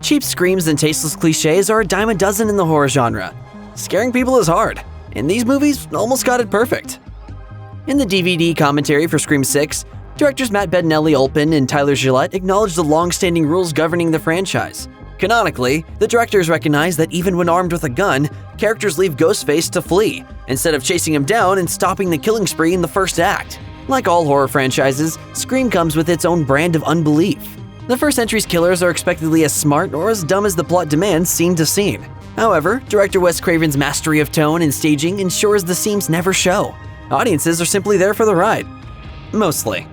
Cheap screams and tasteless cliches are a dime a dozen in the horror genre. Scaring people is hard, and these movies almost got it perfect. In the DVD commentary for Scream 6, directors Matt Bettinelli-Olpin and Tyler Gillette acknowledged the long-standing rules governing the franchise. Canonically, the directors recognize that even when armed with a gun, characters leave Ghostface to flee, instead of chasing him down and stopping the killing spree in the first act. Like all horror franchises, Scream comes with its own brand of unbelief. The first entry's killers are expectedly as smart or as dumb as the plot demands scene to scene. However, director Wes Craven's mastery of tone and staging ensures the seams never show. Audiences are simply there for the ride. Mostly.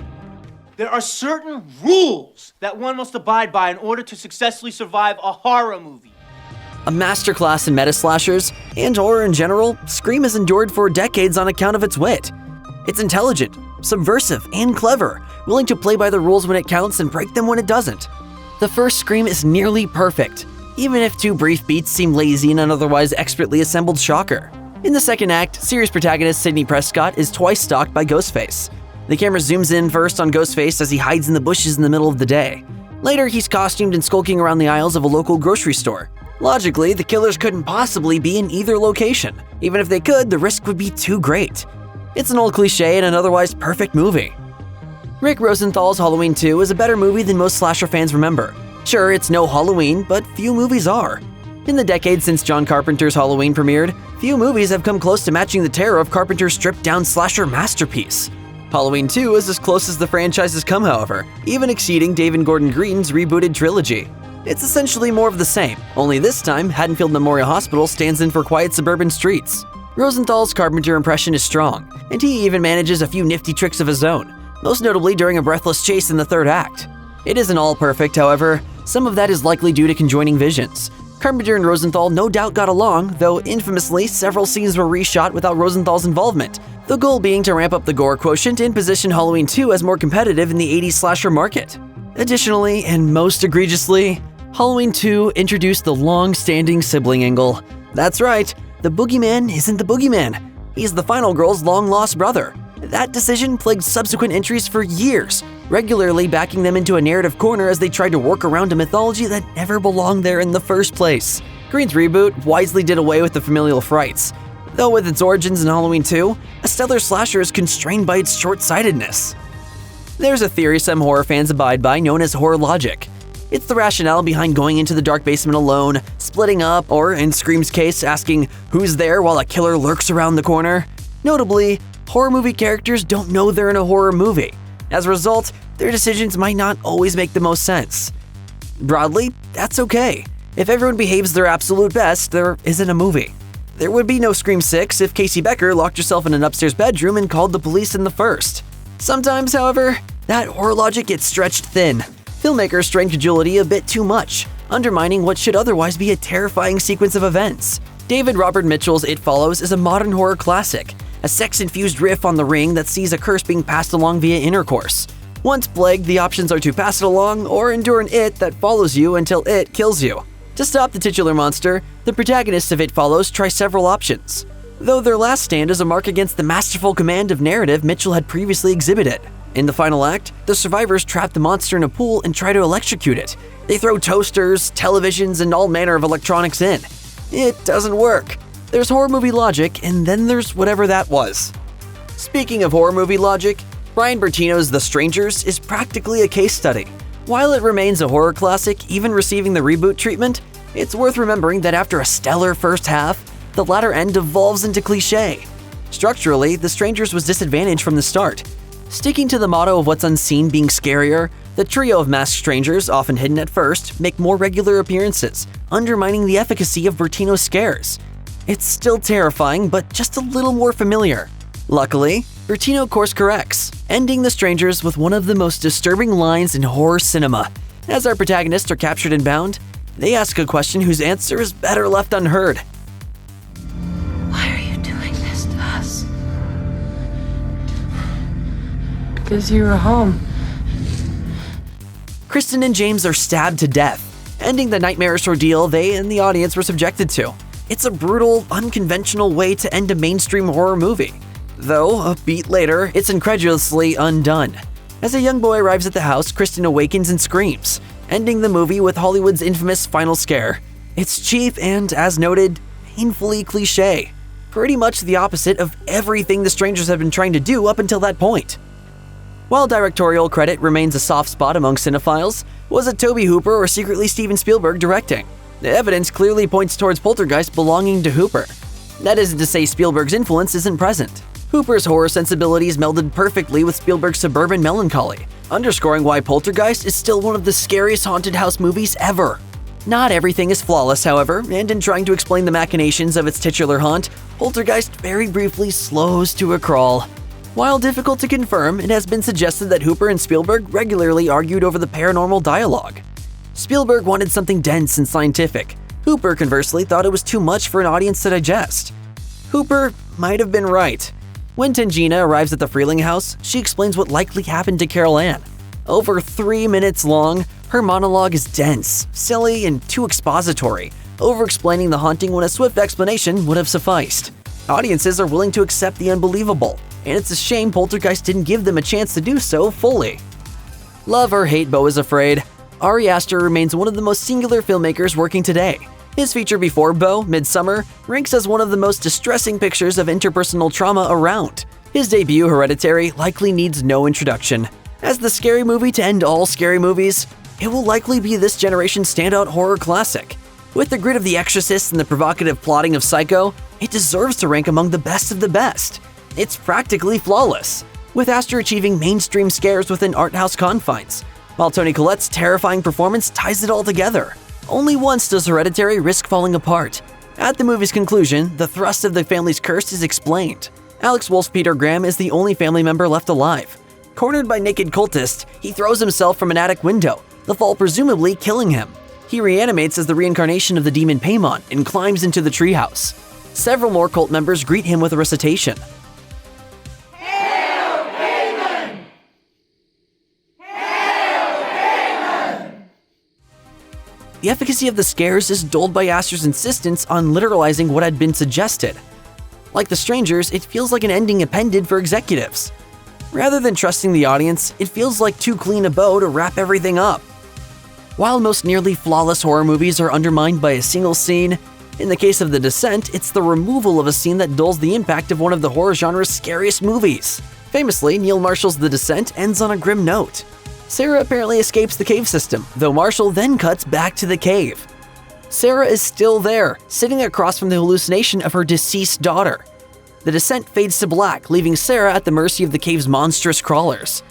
There are certain rules that one must abide by in order to successfully survive a horror movie. A masterclass in meta-slashers and horror in general, Scream has endured for decades on account of its wit. It's intelligent, subversive, and clever, willing to play by the rules when it counts and break them when it doesn't. The first Scream is nearly perfect, even if 2 brief beats seem lazy in an otherwise expertly assembled shocker. In the second act, series protagonist Sidney Prescott is twice stalked by Ghostface. The camera zooms in first on Ghostface as he hides in the bushes in the middle of the day. Later, he's costumed and skulking around the aisles of a local grocery store. Logically, the killers couldn't possibly be in either location. Even if they could, the risk would be too great. It's an old cliche and an otherwise perfect movie. Rick Rosenthal's Halloween 2 is a better movie than most slasher fans remember. Sure, it's no Halloween, but few movies are. In the decade since John Carpenter's Halloween premiered, few movies have come close to matching the terror of Carpenter's stripped-down slasher masterpiece. Halloween 2 is as close as the franchise has come, however, even exceeding David Gordon Green's rebooted trilogy. It's essentially more of the same, only this time Haddonfield Memorial Hospital stands in for quiet suburban streets. Rosenthal's Carpenter impression is strong, and he even manages a few nifty tricks of his own, most notably during a breathless chase in the third act. It isn't all perfect, however. Some of that is likely due to conjoining visions. Carpenter and Rosenthal no doubt got along, though infamously several scenes were reshot without Rosenthal's involvement, the goal being to ramp up the gore quotient and position Halloween 2 as more competitive in the 80s slasher market. Additionally, and most egregiously, Halloween 2 introduced the long-standing sibling angle. That's right, the boogeyman isn't the boogeyman. He's the final girl's long-lost brother. That decision plagued subsequent entries for years, regularly backing them into a narrative corner as they tried to work around a mythology that never belonged there in the first place. Green's reboot wisely did away with the familial frights, though with its origins in Halloween 2, a stellar slasher is constrained by its short-sightedness. There's a theory some horror fans abide by known as horror logic. It's the rationale behind going into the dark basement alone, splitting up, or in Scream's case, asking who's there while a killer lurks around the corner. Notably, horror movie characters don't know they're in a horror movie. As a result, their decisions might not always make the most sense. Broadly, that's okay. If everyone behaves their absolute best, there isn't a movie. There would be no Scream 6 if Casey Becker locked herself in an upstairs bedroom and called the police in the first. Sometimes, however, that horror logic gets stretched thin. Filmmakers strain credulity a bit too much, undermining what should otherwise be a terrifying sequence of events. David Robert Mitchell's It Follows is a modern horror classic, a sex-infused riff on the ring that sees a curse being passed along via intercourse. Once plagued, the options are to pass it along or endure an it that follows you until it kills you. To stop the titular monster, the protagonists of It Follows try several options, though their last stand is a mark against the masterful command of narrative Mitchell had previously exhibited. In the final act, the survivors trap the monster in a pool and try to electrocute it. They throw toasters, televisions, and all manner of electronics in. It doesn't work. There's horror movie logic, and then there's whatever that was. Speaking of horror movie logic, Brian Bertino's The Strangers is practically a case study. While it remains a horror classic, even receiving the reboot treatment, it's worth remembering that after a stellar first half, the latter end devolves into cliché. Structurally, The Strangers was disadvantaged from the start. Sticking to the motto of what's unseen being scarier, the trio of masked strangers, often hidden at first, make more regular appearances, undermining the efficacy of Bertino's scares. It's still terrifying, but just a little more familiar. Luckily, Bertino course corrects, ending The Strangers with one of the most disturbing lines in horror cinema. As our protagonists are captured and bound, they ask a question whose answer is better left unheard. Why are you doing this to us? Because you were home. Kristen and James are stabbed to death, ending the nightmarish ordeal they and the audience were subjected to. It's a brutal, unconventional way to end a mainstream horror movie. Though, a beat later, it's incredulously undone. As a young boy arrives at the house, Kristen awakens and screams. ending the movie with Hollywood's infamous final scare. It's cheap and, as noted, painfully cliché. Pretty much the opposite of everything the Strangers have been trying to do up until that point. While directorial credit remains a soft spot among cinephiles, was it Tobe Hooper or secretly Steven Spielberg directing? The evidence clearly points towards Poltergeist belonging to Hooper. That isn't to say Spielberg's influence isn't present. Hooper's horror sensibilities melded perfectly with Spielberg's suburban melancholy, underscoring why Poltergeist is still one of the scariest haunted house movies ever. Not everything is flawless, however, and in trying to explain the machinations of its titular haunt, Poltergeist very briefly slows to a crawl. While difficult to confirm, it has been suggested that Hooper and Spielberg regularly argued over the paranormal dialogue. Spielberg wanted something dense and scientific. Hooper, conversely, thought it was too much for an audience to digest. Hooper might have been right. When Tangina arrives at the Freeling house, she explains what likely happened to Carol Ann. Over 3 minutes long, her monologue is dense, silly, and too expository, over-explaining the haunting when a swift explanation would have sufficed. Audiences are willing to accept the unbelievable, and it's a shame Poltergeist didn't give them a chance to do so fully. Love or hate Beau is Afraid, Ari Aster remains one of the most singular filmmakers working today. His feature before Beau, Midsummer, ranks as one of the most distressing pictures of interpersonal trauma around. His debut, Hereditary, likely needs no introduction. As the scary movie to end all scary movies, it will likely be this generation's standout horror classic. With the grit of The Exorcist and the provocative plotting of Psycho, it deserves to rank among the best of the best. It's practically flawless, with Aster achieving mainstream scares within art house confines, while Toni Collette's terrifying performance ties it all together. Only once does Hereditary risk falling apart. At the movie's conclusion, the thrust of the family's curse is explained. Alex Wolf's Peter Graham is the only family member left alive. Cornered by naked cultists, he throws himself from an attic window, the fall presumably killing him. He reanimates as the reincarnation of the demon Paimon and climbs into the treehouse. Several more cult members greet him with a recitation. Hail Paimon! Hail Paimon! The efficacy of the scares is dulled by Aster's insistence on literalizing what had been suggested. Like The Strangers, it feels like an ending appended for executives. Rather than trusting the audience, it feels like too clean a bow to wrap everything up. While most nearly flawless horror movies are undermined by a single scene, in the case of The Descent, it's the removal of a scene that dulls the impact of one of the horror genre's scariest movies. Famously, Neil Marshall's The Descent ends on a grim note. Sarah apparently escapes the cave system, though Marshall then cuts back to the cave. Sarah is still there, sitting across from the hallucination of her deceased daughter. The Descent fades to black, leaving Sarah at the mercy of the cave's monstrous crawlers.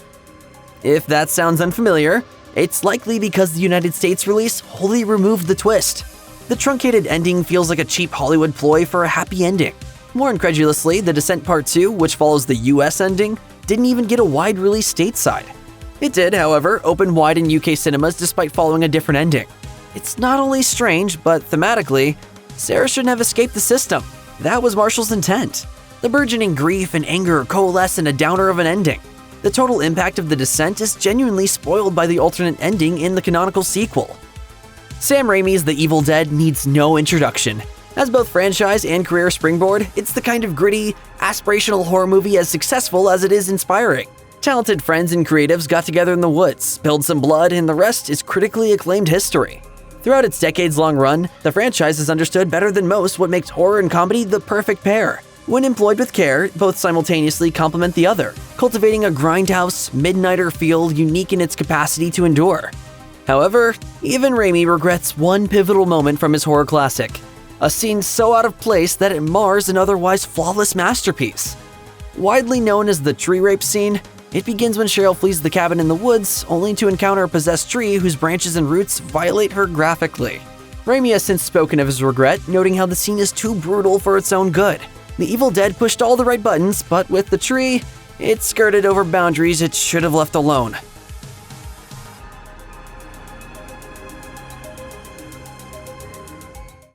If that sounds unfamiliar, it's likely because the United States release wholly removed the twist. The truncated ending feels like a cheap Hollywood ploy for a happy ending. More incredulously, The Descent Part 2, which follows the US ending, didn't even get a wide release stateside. It did, however, open wide in UK cinemas despite following a different ending. It's not only strange, but thematically, Sarah shouldn't have escaped the system. That was Marshall's intent. The burgeoning grief and anger coalesce in a downer of an ending. The total impact of The Descent is genuinely spoiled by the alternate ending in the canonical sequel. Sam Raimi's The Evil Dead needs no introduction. As both franchise and career springboard, it's the kind of gritty, aspirational horror movie as successful as it is inspiring. Talented friends and creatives got together in the woods, spilled some blood, and the rest is critically acclaimed history. Throughout its decades-long run, the franchise has understood better than most what makes horror and comedy the perfect pair. When employed with care, both simultaneously complement the other, cultivating a grindhouse, midnighter feel unique in its capacity to endure. However, even Raimi regrets one pivotal moment from his horror classic, a scene so out of place that it mars an otherwise flawless masterpiece. Widely known as the tree rape scene, it begins when Cheryl flees the cabin in the woods, only to encounter a possessed tree whose branches and roots violate her graphically. Raimi has since spoken of his regret, noting how the scene is too brutal for its own good. The Evil Dead pushed all the right buttons, but with the tree, it skirted over boundaries it should have left alone.